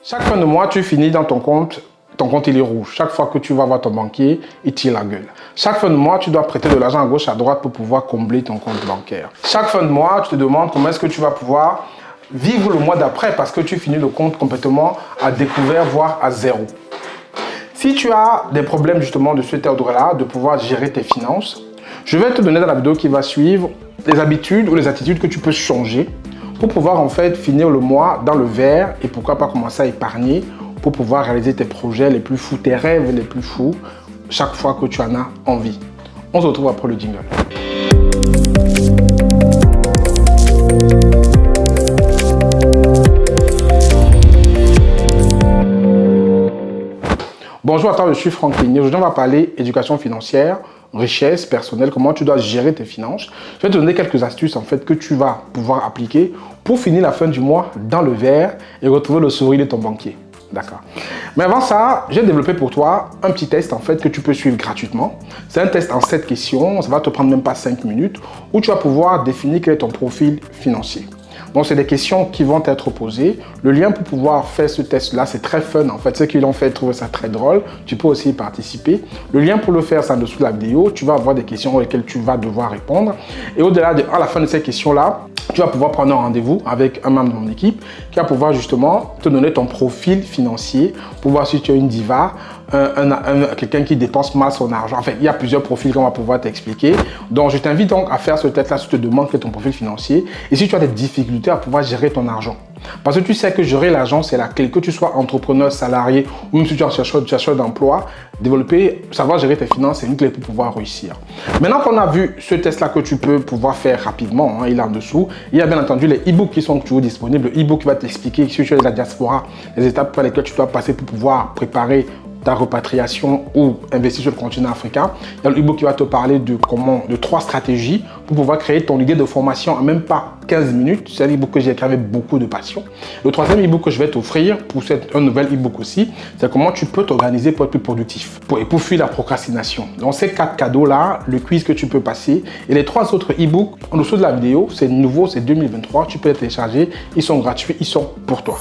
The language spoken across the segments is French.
Chaque fin de mois, tu finis dans ton compte il est rouge. Chaque fois que tu vas voir ton banquier, il tire la gueule. Chaque fin de mois, tu dois prêter de l'argent à gauche, à droite pour pouvoir combler ton compte bancaire. Chaque fin de mois, tu te demandes comment est-ce que tu vas pouvoir vivre le mois d'après parce que tu finis le compte complètement à découvert, voire à zéro. Si tu as des problèmes justement de cet ordre-là, de pouvoir gérer tes finances, je vais te donner dans la vidéo qui va suivre les habitudes ou les attitudes que tu peux changer pour pouvoir en fait finir le mois dans le vert et pourquoi pas commencer à épargner pour pouvoir réaliser tes projets les plus fous, tes rêves les plus fous chaque fois que tu en as envie. On se retrouve après le jingle. Bonjour à toi, je suis Franck Ligné. Aujourd'hui, on va parler éducation financière, richesse personnelle, comment tu dois gérer tes finances. Je vais te donner quelques astuces en fait que tu vas pouvoir appliquer pour finir la fin du mois dans le vert et retrouver le sourire de ton banquier. D'accord. Mais avant ça, j'ai développé pour toi un petit test en fait que tu peux suivre gratuitement. C'est un test en 7 questions, ça va te prendre même pas 5 minutes où tu vas pouvoir définir quel est ton profil financier. Donc, c'est des questions qui vont être posées. Le lien pour pouvoir faire ce test-là, c'est très fun. En fait, ceux qui l'ont fait trouvent ça très drôle. Tu peux aussi y participer. Le lien pour le faire, c'est en dessous de la vidéo. Tu vas avoir des questions auxquelles tu vas devoir répondre. Et au-delà, à la fin de ces questions-là, tu vas pouvoir prendre un rendez-vous avec un membre de mon équipe qui va pouvoir justement te donner ton profil financier pour voir si tu es une diva, quelqu'un qui dépense mal son argent. En fait, il y a plusieurs profils qu'on va pouvoir t'expliquer. Donc, je t'invite donc à faire ce test-là si tu te demandes quel est ton profil financier et si tu as des difficultés à pouvoir gérer ton argent. Parce que tu sais que gérer l'argent, c'est la clé. Que tu sois entrepreneur, salarié ou même si tu es chercheur d'emploi, savoir gérer tes finances, c'est une clé pour pouvoir réussir. Maintenant qu'on a vu ce test-là que tu peux pouvoir faire rapidement, il est en dessous, il y a bien entendu les e-books qui sont toujours disponibles. Le e-book qui va t'expliquer si tu es de la diaspora, les étapes par lesquelles tu dois passer pour pouvoir préparer ta repatriation ou investir sur le continent africain. Il y a le e-book qui va te parler de 3 stratégies pour pouvoir créer ton idée de formation en même pas 15 minutes. C'est un e-book que j'ai écrit avec beaucoup de passion. Le troisième e-book que je vais t'offrir pour un nouvel e-book aussi, c'est comment tu peux t'organiser pour être plus productif et pour fuir la procrastination. Donc ces 4 cadeaux-là, le quiz que tu peux passer et les 3 autres e-books en dessous de la vidéo, c'est nouveau, c'est 2023, tu peux les télécharger, ils sont gratuits, ils sont pour toi.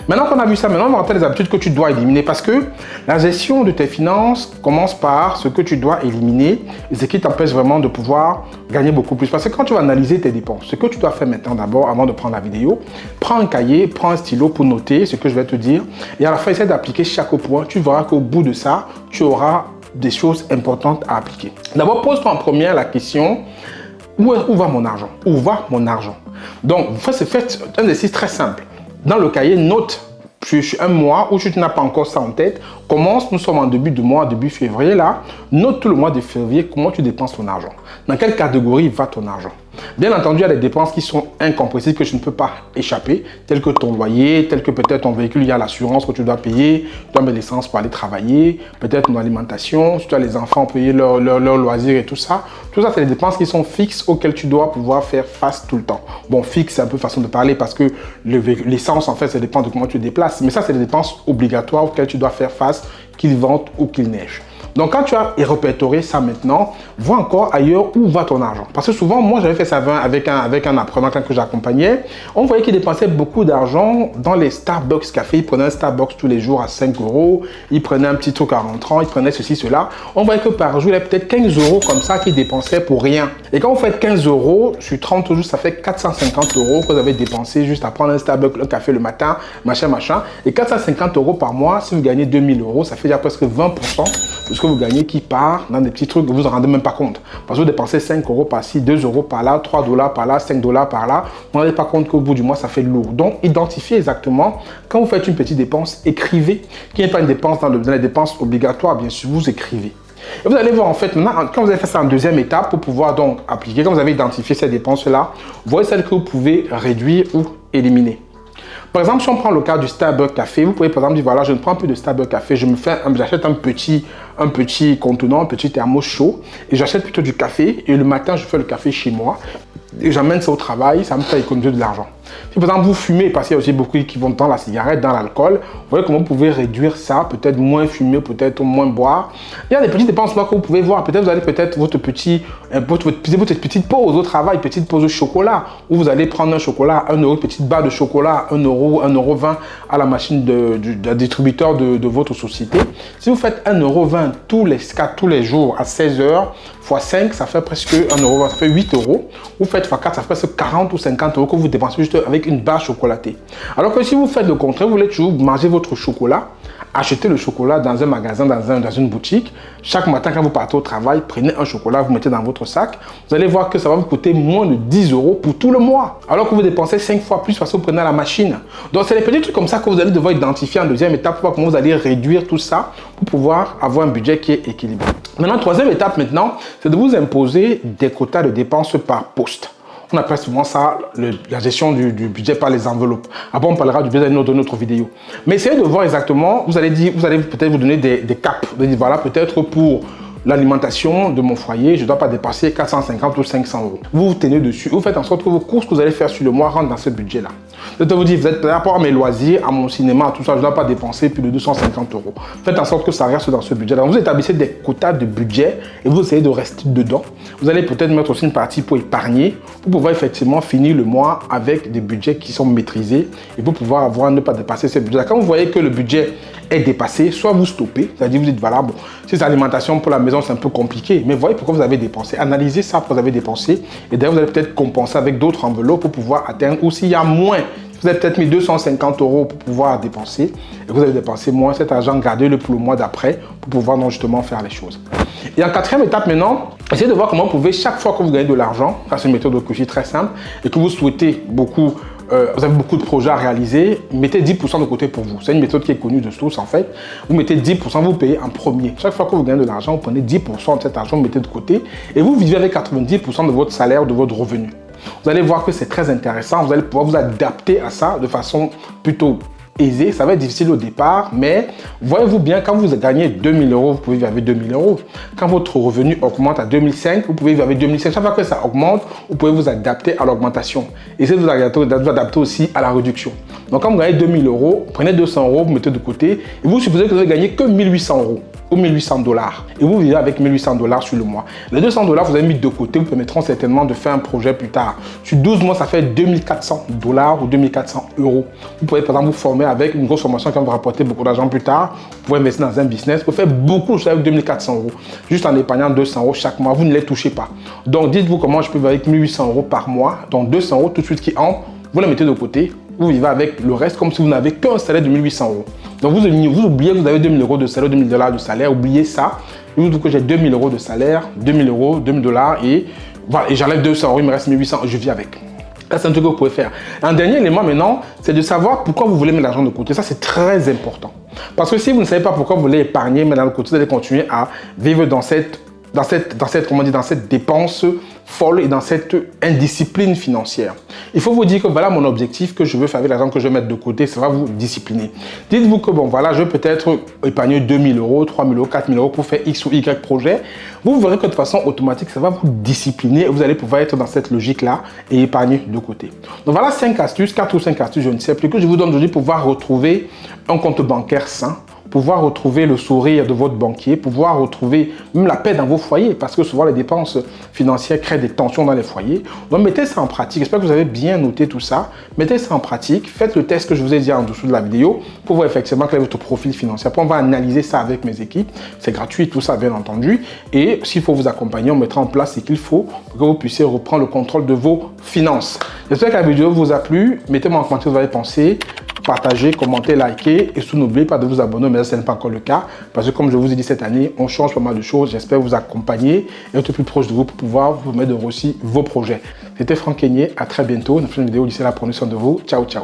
Maintenant qu'on a vu ça, maintenant on va rentrer les habitudes que tu dois éliminer parce que la gestion de tes finances commence par ce que tu dois éliminer et ce qui t'empêche vraiment de pouvoir gagner beaucoup plus. Parce que quand tu vas analyser tes dépenses, ce que tu dois faire maintenant d'abord, avant de prendre la vidéo, prends un cahier, prends un stylo pour noter ce que je vais te dire et à la fin, essaie d'appliquer chaque point. Tu verras qu'au bout de ça, tu auras des choses importantes à appliquer. D'abord, pose-toi en première la question, où va mon argent? Où va mon argent? Donc, faites un exercice très simple. Dans le cahier, note un mois où tu n'as pas encore ça en tête. Commence, nous sommes en début de mois, début février là. Note tout le mois de février comment tu dépenses ton argent. Dans quelle catégorie va ton argent? Bien entendu, il y a des dépenses qui sont incompressibles que je ne peux pas échapper, telles que ton loyer, telles que peut-être ton véhicule, il y a l'assurance que tu dois payer, tu dois mettre l'essence pour aller travailler, peut-être ton alimentation, si tu as les enfants, payer leurs loisirs et tout ça. Tout ça, c'est des dépenses qui sont fixes auxquelles tu dois pouvoir faire face tout le temps. Bon, fixe, c'est un peu façon de parler parce que l'essence, en fait, ça dépend de comment tu te déplaces. Mais ça, c'est des dépenses obligatoires auxquelles tu dois faire face, qu'il vente ou qu'il neige. Donc, quand tu as répertorié ça maintenant, vois encore ailleurs où va ton argent. Parce que souvent, moi, j'avais fait ça avec un apprenant que j'accompagnais. On voyait qu'il dépensait beaucoup d'argent dans les Starbucks café. Il prenait un Starbucks tous les jours à 5 €. Il prenait un petit truc à rentrant. Il prenait ceci, cela. On voyait que par jour, il y avait peut-être 15 € comme ça qu'il dépensait pour rien. Et quand vous faites 15 € sur 30 jours, ça fait 450 € que vous avez dépensé juste à prendre un Starbucks, le café le matin, machin. Et 450 € par mois, si vous gagnez 2000 €, ça fait déjà presque 20% de ce que vous gagnez qui part dans des petits trucs que vous ne vous en rendez même pas compte. Parce que vous dépensez 5 € par-ci, 2 € par là, 3 $ par là, 5 $ par là. Vous ne rendez pas compte qu'au bout du mois, ça fait lourd. Donc, identifiez exactement, quand vous faites une petite dépense, écrivez. Qui n'est pas une dépense dans les dépenses obligatoires, bien sûr, vous écrivez. Et vous allez voir en fait, maintenant, quand vous avez fait ça en deuxième étape, pour pouvoir donc appliquer, quand vous avez identifié ces dépenses-là, voyez celles que vous pouvez réduire ou éliminer. Par exemple, si on prend le cas du Starbucks café, vous pouvez par exemple dire, voilà, je ne prends plus de Starbucks café, j'achète un petit contenant, un petit thermos chaud, et j'achète plutôt du café, et le matin, je fais le café chez moi, et j'amène ça au travail, ça me fait économiser de l'argent. Si par exemple vous fumez, parce qu'il y a aussi beaucoup qui vont dans la cigarette, dans l'alcool, vous voyez comment vous pouvez réduire ça, peut-être moins fumer, peut-être moins boire. Il y a des petites dépenses que vous pouvez voir. Peut-être vous allez votre petite pause au travail, petite pause au chocolat, où vous allez prendre un chocolat, 1 euro, une petite barre de chocolat, 1 euro, 1,20 € à la machine de distributeur de votre société. Si vous faites 1,20 € tous les jours à 16 heures, x 5, ça fait presque 1 euro, ça fait 8 euros. Vous faites x 4, ça fait presque 40 ou 50 euros que vous dépensez juste avec une barre chocolatée. Alors que si vous faites le contraire, vous voulez toujours manger votre chocolat, achetez le chocolat dans un magasin, dans une boutique. Chaque matin, quand vous partez au travail, prenez un chocolat, vous mettez dans votre sac. Vous allez voir que ça va vous coûter moins de 10 € pour tout le mois. Alors que vous dépensez 5 fois plus parce que vous prenez à la machine. Donc, c'est les petits trucs comme ça que vous allez devoir identifier en deuxième étape pour voir comment vous allez réduire tout ça pour pouvoir avoir un budget qui est équilibré. Maintenant, troisième étape maintenant, c'est de vous imposer des quotas de dépenses par poste. On appelle souvent ça la gestion du budget par les enveloppes. Après, on parlera du budget dans une autre vidéo. Mais essayez de voir exactement, vous allez peut-être vous donner des caps. Vous allez dire, voilà, peut-être pour l'alimentation de mon foyer, je ne dois pas dépasser 450 ou 500 euros. Vous vous tenez dessus, vous faites en sorte que vos courses que vous allez faire sur le mois rentrent dans ce budget-là. Je vous dis, vous êtes par rapport à mes loisirs, à mon cinéma, à tout ça, je ne dois pas dépenser plus de 250 euros. Faites en sorte que ça reste dans ce budget-là. Vous établissez des quotas de budget et vous essayez de rester dedans. Vous allez peut-être mettre aussi une partie pour épargner, pour pouvoir effectivement finir le mois avec des budgets qui sont maîtrisés et pour pouvoir ne pas dépasser ce budget-là. Quand vous voyez que le budget est dépassé, soit vous stoppez, c'est-à-dire vous dites, voilà, bon, si c'est l'alimentation pour la maison, c'est un peu compliqué, mais voyez pourquoi vous avez dépensé. Analysez ça que vous avez dépensé et d'ailleurs vous allez peut-être compenser avec d'autres enveloppes pour pouvoir atteindre, ou s'il y a moins, vous avez peut-être mis 250 euros pour pouvoir dépenser et vous avez dépensé moins, cet argent, gardez-le pour le mois d'après pour pouvoir donc justement faire les choses. Et en quatrième étape maintenant, essayez de voir comment vous pouvez, chaque fois que vous gagnez de l'argent, ça c'est une méthode de coaching très simple, et que vous souhaitez beaucoup, vous avez beaucoup de projets à réaliser, mettez 10% de côté pour vous. C'est une méthode qui est connue de tous en fait. Vous mettez 10%, vous payez en premier. Chaque fois que vous gagnez de l'argent, vous prenez 10% de cet argent, vous mettez de côté et vous vivez avec 90% de votre salaire ou de votre revenu. Vous allez voir que c'est très intéressant. Vous allez pouvoir vous adapter à ça de façon plutôt aisé, ça va être difficile au départ, mais voyez-vous bien, quand vous gagnez 2000 €, vous pouvez vivre avec 2000 €. Quand votre revenu augmente à 2005, vous pouvez vivre avec 2005. Chaque fois que ça augmente, vous pouvez vous adapter à l'augmentation. Essayez de vous adapter aussi à la réduction. Donc, quand vous gagnez 2000 €, prenez 200 €, vous mettez de côté et vous supposez que vous allez gagner que 1800 € ou 1800 $. Et vous vivez avec 1800 $ sur le mois. Les 200 $, vous avez mis de côté, vous permettront certainement de faire un projet plus tard. Sur 12 mois, ça fait 2400 $ ou 2400 €. Vous pouvez par exemple vous former avec une grosse formation qui va vous rapporter beaucoup d'argent plus tard. Vous pouvez investir dans un business. Vous pouvez faire beaucoup de choses avec 2400 €. Juste en épargnant 200 € chaque mois, vous ne les touchez pas. Donc dites-vous comment je peux vivre avec 1800 € par mois. Donc 200 € tout de suite qui entrent, vous les mettez de côté. Vous vivez avec le reste comme si vous n'avez qu'un salaire de 1800 €. Donc vous oubliez que vous avez 2000 € de salaire, 2000 $ de salaire, oubliez ça. Vous dites que j'ai 2000 € de salaire, 2000 €, 2000 $ et voilà, et j'enlève 200 €, il me reste 1800 €, je vis avec. Ça, c'est un truc que vous pouvez faire. Un dernier élément maintenant, c'est de savoir pourquoi vous voulez mettre l'argent de côté. Ça, c'est très important. Parce que si vous ne savez pas pourquoi vous voulez épargner, mettre de côté, vous allez continuer à vivre dans cette dépense folle et dans cette indiscipline financière. Il faut vous dire que voilà mon objectif que je veux faire avec l'argent que je vais mettre de côté, ça va vous discipliner. Dites-vous que bon voilà, je vais peut-être épargner 2000 €, 3000 €, 4000 € pour faire X ou Y projet. Vous verrez que de façon automatique, ça va vous discipliner et vous allez pouvoir être dans cette logique-là et épargner de côté. Donc voilà 5 astuces, 4 ou 5 astuces, je ne sais plus, que je vous donne aujourd'hui pour pouvoir retrouver un compte bancaire sain, pouvoir retrouver le sourire de votre banquier, pouvoir retrouver même la paix dans vos foyers, parce que souvent les dépenses financières créent des tensions dans les foyers. Donc mettez ça en pratique. J'espère que vous avez bien noté tout ça. Mettez ça en pratique. Faites le test que je vous ai dit en dessous de la vidéo pour voir effectivement quel est votre profil financier. Après, on va analyser ça avec mes équipes. C'est gratuit, tout ça, bien entendu. Et s'il faut vous accompagner, on mettra en place ce qu'il faut pour que vous puissiez reprendre le contrôle de vos finances. J'espère que la vidéo vous a plu. Mettez-moi en commentaire ce que vous avez pensé. Partagez, commentez, likez et surtout n'oubliez pas de vous abonner, mais ce n'est pas encore le cas parce que comme je vous ai dit cette année, on change pas mal de choses. J'espère vous accompagner et être plus proche de vous pour pouvoir vous mettre de réussir vos projets. C'était Franck Kenyé, à très bientôt. Dans une prochaine vidéo, d'ici là, prenez soin de vous. Ciao, ciao.